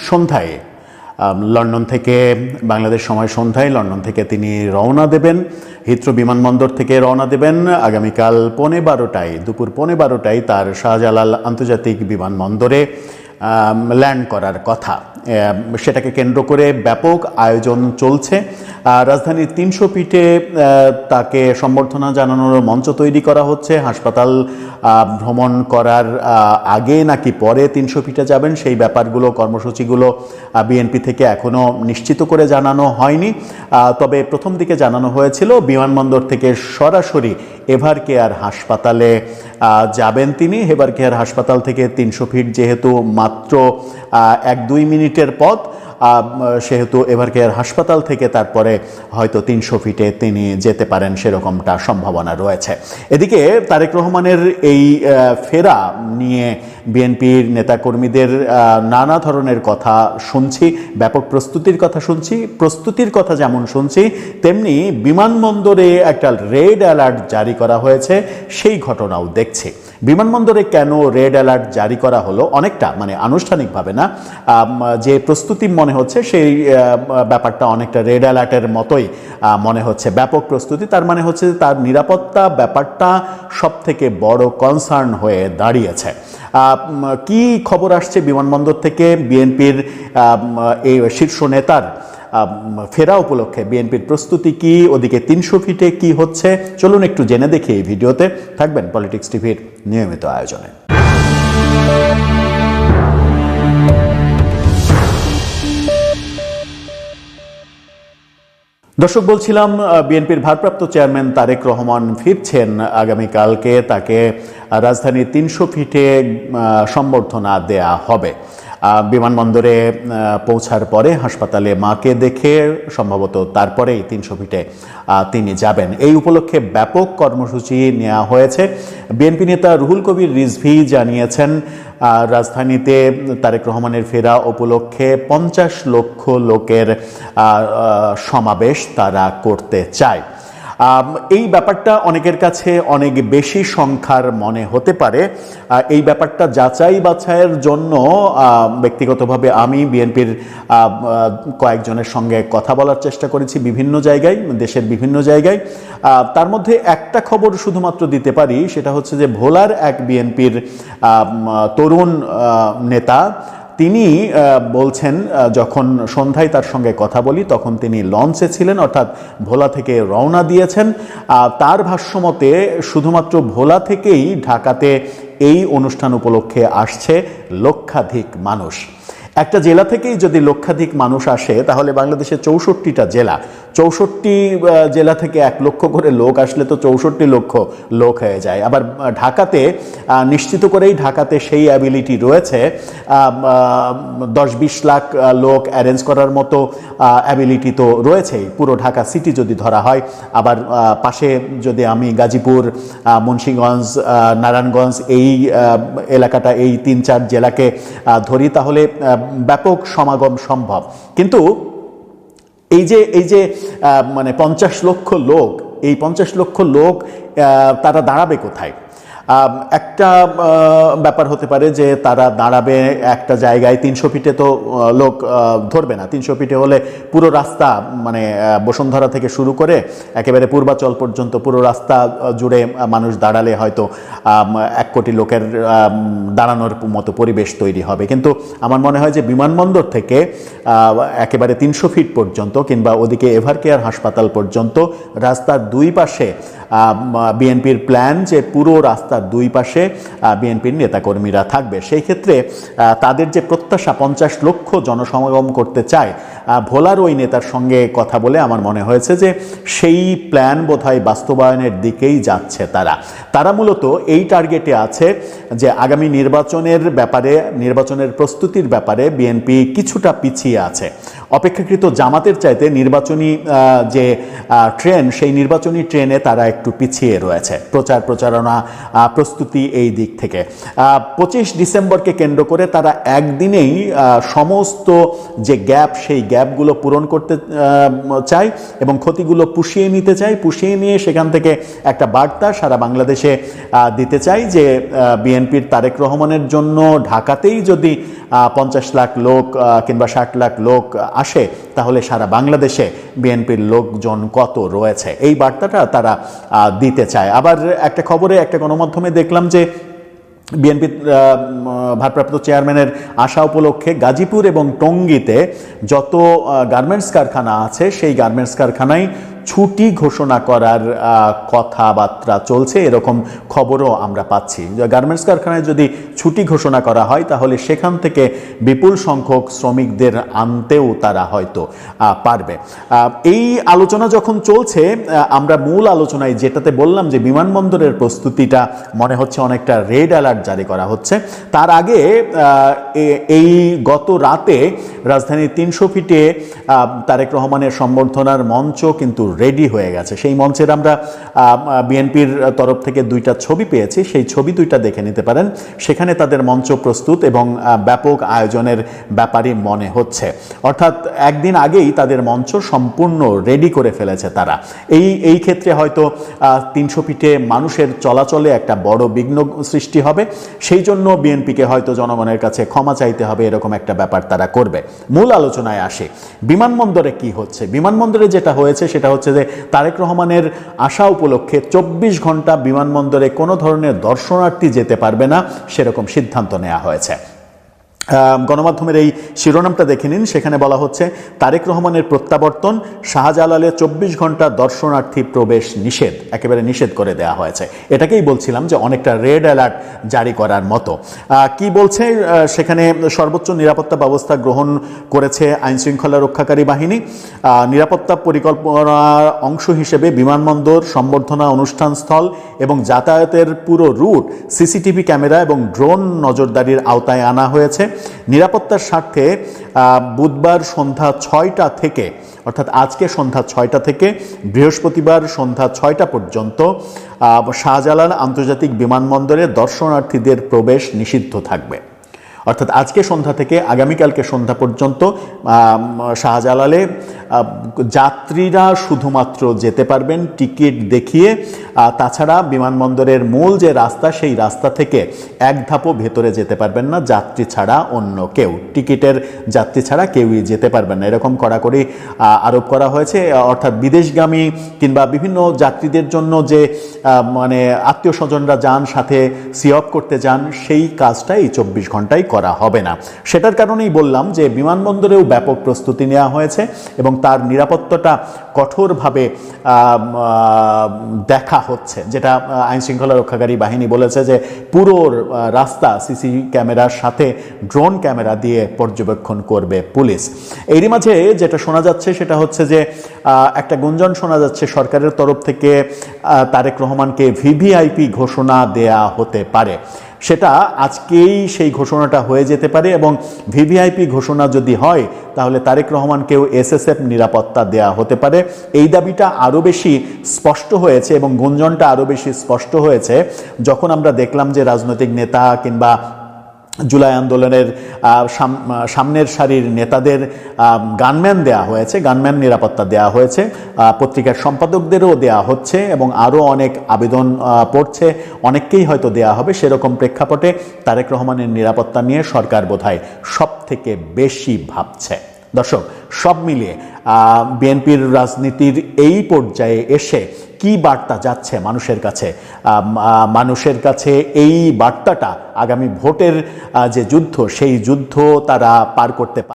সন্ধ্যায় লন্ডন থেকে বাংলাদেশ সময় সন্ধ্যায় লন্ডন থেকে তিনি রওনা দেবেন, হিথ্রো বিমানবন্দর থেকে রওনা দেবেন। আগামীকাল দুপুর 12:15টায় তার শাহজালাল আন্তর্জাতিক বিমানবন্দরে ল্যান্ড করার কথা। সেটাকে কেন্দ্র করে ব্যাপক আয়োজন চলছে। রাজধানীর 300 ফিটে তাকে সম্বর্ধনা জানানোর মঞ্চ তৈরি করা হচ্ছে। হাসপাতাল ভ্রমণ করার আগে নাকি পরে 300 ফিটে যাবেন সেই ব্যাপারগুলো, কর্মসূচিগুলো বিএনপি থেকে এখনও নিশ্চিত করে জানানো হয়নি। তবে প্রথম দিকে জানানো হয়েছিল বিমানবন্দর থেকে সরাসরি এভার কেয়ার হাসপাতালে যাবেন তিনি। এভার কেয়ার হাসপাতাল থেকে 300 ফিট যেহেতু মাত্র 1-2 মিনিটের পথ, সেহেতু এভার কেয়ার হাসপাতাল থেকে তারপরে হয়তো 300 ফিটে তিনি যেতে পারেন, সেরকমটা সম্ভাবনা রয়েছে। এদিকে তারেক রহমানের এই ফেরা নিয়ে বিএনপির নেতাকর্মীদের নানা ধরনের কথা শুনছি, ব্যাপক প্রস্তুতির কথা শুনছি। প্রস্তুতির কথা যেমন শুনছি, তেমনি বিমানবন্দরে একটা রেড অ্যালার্ট জারি করা হয়েছে, সেই ঘটনাও দেখছি। বিমানবন্দরে কেন রেড অ্যালার্ট জারি করা হলো, অনেকটা আনুষ্ঠানিকভাবে না, যে প্রস্তুতি মনে হচ্ছে সেই ব্যাপারটা অনেকটা রেড অ্যালার্টের মতোই মনে হচ্ছে। ব্যাপক প্রস্তুতি, তার মানে হচ্ছে তার নিরাপত্তা ব্যাপারটা সব থেকে বড় কনসার্ন হয়ে দাঁড়িয়েছে। কি খবর আসছে বিমানবন্দর থেকে? বিএনপির এই শীর্ষ নেতার ফেরা উপলক্ষে বিএনপির প্রস্তুতি কি, ওদিকে 300 ফিটে কি হচ্ছে, চলুন একটু জেনে দেখি এই ভিডিওতে। থাকবেন পলিটিক্স টিভির নিয়মিত আয়োজনে। দর্শক, বলছিলাম বিএনপির ভারপ্রাপ্ত চেয়ারম্যান তারেক রহমান ফিরছেন আগামীকালকে। তাকে রাজধানীর 300 ফিটে সম্বর্ধনা দেয়া হবে। বিমানবন্দরে পৌঁছার পরে হাসপাতালে মাকে দেখে সম্ভবত তারপরেই 300 ফিটে তিনি যাবেন। এই উপলক্ষে ব্যাপক কর্মসূচি নেওয়া হয়েছে। বিএনপি নেতা রুহুল কবির রিজভী জানিয়েছেন, রাজধানীতে তারেক রহমানের ফেরা উপলক্ষে 50 লক্ষ লোকের সমাবেশ তারা করতে চায়। এই ব্যাপারটা অনেকের কাছে অনেক বেশি সংখ্যার মনে হতে পারে। এই ব্যাপারটা যাচাই বাছাইয়ের জন্য ব্যক্তিগতভাবে আমি বিএনপির কয়েকজনের সঙ্গে কথা বলার চেষ্টা করেছি বিভিন্ন জায়গায়, দেশের বিভিন্ন জায়গায়। তার মধ্যে একটা খবর শুধুমাত্র দিতে পারি, সেটা হচ্ছে যে ভোলার এক বিএনপির তরুণ নেতা তিনি বলছেন, যখন সন্ধ্যায় তার সঙ্গে কথা বলি তখন তিনি লঞ্চে ছিলেন, অর্থাৎ ভোলা থেকে রওনা দিয়েছেন। তার ভাষ্যমতে শুধুমাত্র ভোলা থেকেই ঢাকাতে এই অনুষ্ঠান উপলক্ষে আসছে লক্ষাধিক মানুষ। একটা জেলা থেকেই যদি লক্ষাধিক মানুষ আসে, তাহলে বাংলাদেশের 64টা জেলা, 64 জেলা থেকে 1 লক্ষ করে লোক আসলে তো 64 লক্ষ লোক হয়ে যায়। আবার ঢাকাতে নিশ্চিত করেই ঢাকাতে সেই অ্যাবিলিটি রয়েছে, 10-20 লাখ লোক অ্যারেঞ্জ করার মতো অ্যাবিলিটি তো রয়েছেই পুরো ঢাকা সিটি যদি ধরা হয়। আবার পাশে যদি আমি গাজীপুর, মুন্সিগঞ্জ, নারায়ণগঞ্জ এই এলাকাটা, এই 3-4 জেলাকে ধরি, তাহলে ব্যাপক সমাগম সম্ভব। কিন্তু এই যে 50 লক্ষ লোক, এই 50 লক্ষ লোক তারা দাঁড়াবে কোথায়? একটা ব্যাপার হতে পারে যে তারা দাঁড়াবে একটা জায়গায়। 300 ফিটে তো লোক ধরবে না। 300 ফিটে হলে পুরো রাস্তা, বসুন্ধরা থেকে শুরু করে একেবারে পূর্বাচল পর্যন্ত পুরো রাস্তা জুড়ে মানুষ দাঁড়ালে হয়তো 1 কোটি লোকের দাঁড়ানোর মতো পরিবেশ তৈরি হবে। কিন্তু আমার মনে হয় যে বিমানবন্দর থেকে একেবারে 300 ফিট পর্যন্ত, কিংবা ওদিকে এভার কেয়ার হাসপাতাল পর্যন্ত রাস্তার 2 পাশে বিএনপির প্ল্যান যে পুরো রাস্তার 2 পাশে বিএনপির নেতাকর্মীরা থাকবে। সেই ক্ষেত্রে তাদের যে প্রত্যাশা 50 লক্ষ জনসমাগম করতে চায়, ভোলার ওই নেতার সঙ্গে কথা বলে আমার মনে হয়েছে যে সেই প্ল্যান বোধহয় বাস্তবায়নের দিকেই যাচ্ছে তারা মূলত এই টার্গেটে আছে যে আগামী নির্বাচনের ব্যাপারে, নির্বাচনের প্রস্তুতির ব্যাপারে বিএনপি কিছুটা পিছিয়ে আছে। অপেক্ষাকৃত জামাতের চাইতে নির্বাচনী যে ট্রেন, সেই নির্বাচনী ট্রেনে তারা একটু পিছিয়ে রয়েছে, প্রচারণা প্রস্তুতি এই দিক থেকে। 25 ডিসেম্বরকে কেন্দ্র করে তারা একদিনেই সমস্ত যে গ্যাপ, সেই গ্যাপ গ্যাপগুলো পূরণ করতে চায় এবং ক্ষতিগুলো পুষিয়ে নিতে চায়, পুষিয়ে নিয়ে সেখান থেকে একটা বার্তা সারা বাংলাদেশে দিতে চাই যে বিএনপির তারেক রহমানের জন্য ঢাকাতেই যদি 50 লাখ লোক কিংবা 60 লাখ লোক আসে তাহলে সারা বাংলাদেশে বিএনপির লোকজন কত রয়েছে, এই বার্তাটা তারা দিতে চায়। আবার একটা খবরে একটা গণমাধ্যমে দেখলাম যে বিএনপির ভারপ্রাপ্ত চেয়ারম্যানের আসা উপলক্ষে গাজীপুর এবং টঙ্গীতে যত গার্মেন্টস কারখানা আছে সেই গার্মেন্টস কারখানায় ছুটি ঘোষণা করার কথাবার্তা চলছে, এরকম খবরও আমরা পাচ্ছি। গার্মেন্টস কারখানায় যদি ছুটি ঘোষণা করা হয় তাহলে সেখান থেকে বিপুল সংখ্যক শ্রমিকদের আনতেও তারা হয়তো পারবে। এই আলোচনা যখন চলছে, আমরা মূল আলোচনায় যেটাতে বললাম যে বিমানবন্দরের প্রস্তুতিটা মনে হচ্ছে অনেকটা রেড অ্যালার্ট জারি করা হচ্ছে, তার আগে এই গত রাতে রাজধানীর 300 ফিটে তারেক রহমানের সম্বর্ধনার মঞ্চ কিন্তু রেডি হয়ে গেছে। সেই মঞ্চের আমরা বিএনপির তরফ থেকে 2টা ছবি পেয়েছি, সেই ছবি 2টা দেখে নিতে পারেন। সেখানে তাদের মঞ্চ প্রস্তুত এবং ব্যাপক আয়োজনের ব্যাপারই মনে হচ্ছে, অর্থাৎ একদিন আগেই তাদের মঞ্চ সম্পূর্ণ রেডি করে ফেলেছে তারা। এই ক্ষেত্রে হয়তো 300 ফিটে মানুষের চলাচলে একটা বড় বিঘ্ন সৃষ্টি হবে, সেই জন্য বিএনপিকে হয়তো জনগণের কাছে ক্ষমা চাইতে হবে, এরকম একটা ব্যাপার তারা করবে। মূল আলোচনায় আসে, বিমানবন্দরে কি হচ্ছে। বিমানবন্দরে যেটা হয়েছে সেটা হচ্ছে যে তারেক রহমানের আসা উপলক্ষে 24 ঘন্টা বিমানবন্দরে কোনো ধরনের দর্শনার্থী যেতে পারবে না, সেরকম সিদ্ধান্ত নেওয়া হয়েছে। গণমাধ্যমের এই শিরোনামটা দেখে নিন, সেখানে বলা হচ্ছে তারেক রহমানের প্রত্যাবর্তন, শাহজালালে 24 ঘন্টা দর্শনার্থী প্রবেশ নিষেধ, একেবারে নিষেধ করে দেওয়া হয়েছে। এটাকেই বলছিলাম যে অনেকটা রেড অ্যালার্ট জারি করার মতো। কি বলছে সেখানে, সর্বোচ্চ নিরাপত্তা ব্যবস্থা গ্রহণ করেছে আইনশৃঙ্খলা রক্ষাকারী বাহিনী। নিরাপত্তা পরিকল্পনার অংশ হিসেবে বিমানবন্দর, সম্বর্ধনা অনুষ্ঠানস্থল এবং যাতায়াতের পুরো রুট সিসিটিভি ক্যামেরা এবং ড্রোন নজরদারির আওতায় আনা হয়েছে। নিরাপত্তার স্বার্থে বুধবার সন্ধ্যা 6টা থেকে, অর্থাৎ আজকে সন্ধ্যা 6টা থেকে বৃহস্পতিবার সন্ধ্যা 6টা পর্যন্ত শাহজালাল আন্তর্জাতিক বিমানবন্দরে দর্শনার্থীদের প্রবেশ নিষিদ্ধ থাকবে। অর্থাৎ আজকে সন্ধ্যা থেকে আগামীকালকে সন্ধ্যা পর্যন্ত শাহজালালে যাত্রীরা শুধুমাত্র যেতে পারবেন টিকিট দেখিয়ে। তাছাড়া বিমানবন্দরের মূল যে রাস্তা, সেই রাস্তা থেকে এক ধাপও ভেতরে যেতে পারবেন না যাত্রী ছাড়া অন্য কেউ, টিকিটের যাত্রী ছাড়া কেউই যেতে পারবেন না, এরকম কড়াকড়ি আরোপ করা হয়েছে। অর্থাৎ বিদেশগামী কিংবা বিভিন্ন যাত্রীদের জন্য যে মানে আত্মীয় স্বজনরা যান, সাথে সিঅপ করতে যান, সেই কাজটা এই 24 ঘন্টায় করা হবে না। সেটার কারণেই বললাম যে বিমানবন্দরেও ব্যাপক প্রস্তুতি নেওয়া হয়েছে এবং তার নিরাপত্তাটা কঠোরভাবে দেখা হচ্ছে, যেটা আইনশৃঙ্খলা রক্ষাকারী বাহিনী বলেছে যে পুরো রাস্তা সিসি ক্যামেরার সাথে ড্রোন ক্যামেরা দিয়ে পর্যবেক্ষণ করবে পুলিশ। এরই মাঝে যেটা শোনা যাচ্ছে সেটা হচ্ছে যে একটা গুঞ্জন শোনা যাচ্ছে সরকারের তরফ থেকে তারেক রহমানকে ভিভিআইপি ঘোষণা দেয়া হতে পারে। সেটা আজকেই সেই ঘোষণাটা হয়ে যেতে পারে এবং ভিভিআইপি ঘোষণা যদি হয় তাহলে তারেক রহমানকেও এসএসএফ নিরাপত্তা দেয়া হতে পারে। এই দাবিটা আরও বেশি স্পষ্ট হয়েছে এবং গুঞ্জনটা আরও বেশি স্পষ্ট হয়েছে যখন আমরা দেখলাম যে রাজনৈতিক নেতা কিংবা জুলাই আন্দোলনের সামনের সারির নেতাদের গানম্যান দেয়া হয়েছে, গানম্যান নিরাপত্তা দেয়া হয়েছে, পত্রিকার সম্পাদকদেরও দেয়া হচ্ছে এবং আরও অনেক আবেদন পড়ছে, অনেককেই হয়তো দেয়া হবে। সেরকম প্রেক্ষাপটে তারেক রহমানের নিরাপত্তা নিয়ে সরকার বোধহয় সব থেকে বেশি ভাবছে। দর্শক, সব মিলিয়ে বিএনপির রাজনীতির এই পর্যায়ে এসে কি বার্তা যাচ্ছে মানুষের কাছে, মানুষের কাছে এই বার্তাটা আগামী ভোটের যে যুদ্ধ, সেই যুদ্ধ তারা পার করতে পারে।